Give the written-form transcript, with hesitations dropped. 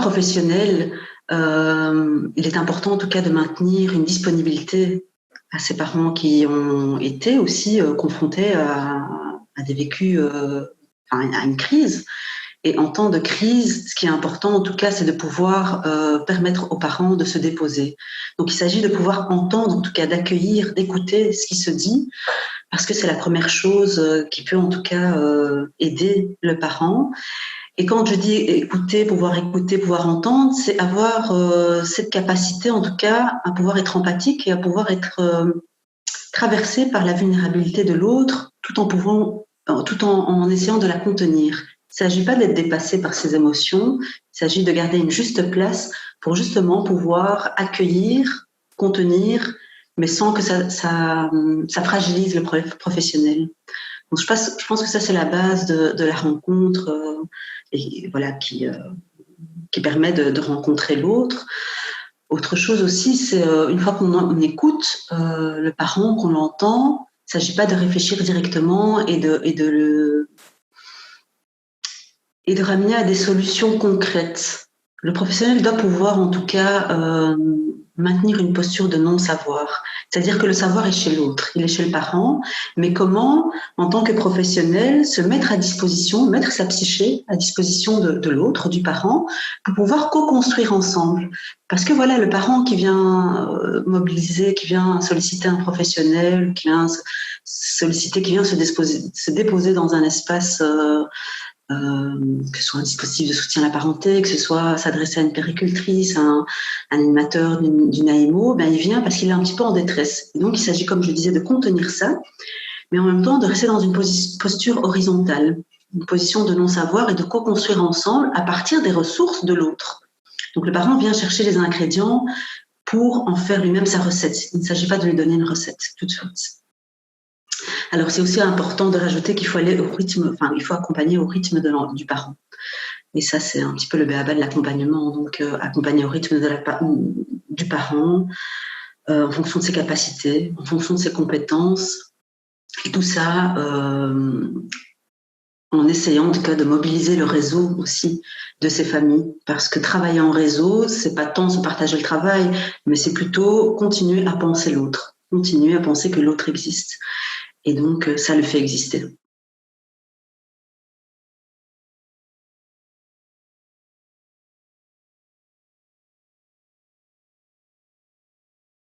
professionnel, il est important en tout cas de maintenir une disponibilité à ces parents qui ont été aussi confrontés à des vécus, à une crise. Et en temps de crise, ce qui est important en tout cas, c'est de pouvoir permettre aux parents de se déposer. Donc il s'agit de pouvoir entendre, en tout cas d'accueillir, d'écouter ce qui se dit, parce que c'est la première chose qui peut en tout cas aider le parent. Et quand je dis écouter, pouvoir entendre, c'est avoir cette capacité en tout cas à pouvoir être empathique et à pouvoir être traversé par la vulnérabilité de l'autre tout en essayant de la contenir. Il ne s'agit pas d'être dépassé par ses émotions, il s'agit de garder une juste place pour justement pouvoir accueillir, contenir, mais sans que ça fragilise le professionnel. Donc je pense que ça c'est la base de la rencontre et voilà qui permet de rencontrer l'autre. Autre chose aussi, c'est une fois qu'on écoute le parent, qu'on l'entend, il ne s'agit pas de réfléchir directement et de ramener à des solutions concrètes. Le professionnel doit pouvoir en tout cas maintenir une posture de non-savoir. C'est-à-dire que le savoir est chez l'autre, il est chez le parent, mais comment, en tant que professionnel, se mettre à disposition, mettre sa psyché à disposition de l'autre, du parent, pour pouvoir co-construire ensemble. Parce que voilà, le parent qui vient mobiliser, qui vient solliciter un professionnel, qui vient solliciter, qui vient se déposer dans un espace que ce soit un dispositif de soutien à la parenté, que ce soit s'adresser à une péricultrice, à un animateur d'une AMO, ben il vient parce qu'il est un petit peu en détresse. Et donc, il s'agit, comme je disais, de contenir ça, mais en même temps de rester dans une posture horizontale, une position de non-savoir et de co-construire ensemble à partir des ressources de l'autre. Donc, le parent vient chercher les ingrédients pour en faire lui-même sa recette. Il ne s'agit pas de lui donner une recette tout de suite. Alors, c'est aussi important de rajouter qu'il faut aller au rythme, il faut accompagner au rythme du parent. Et ça, c'est un petit peu le b.a.-ba de l'accompagnement. Donc, accompagner au rythme du parent, en fonction de ses capacités, en fonction de ses compétences. Et tout ça, en essayant en tout cas de mobiliser le réseau aussi de ces familles. Parce que travailler en réseau, c'est pas tant se partager le travail, mais c'est plutôt continuer à penser l'autre, continuer à penser que l'autre existe. Et donc, ça le fait exister.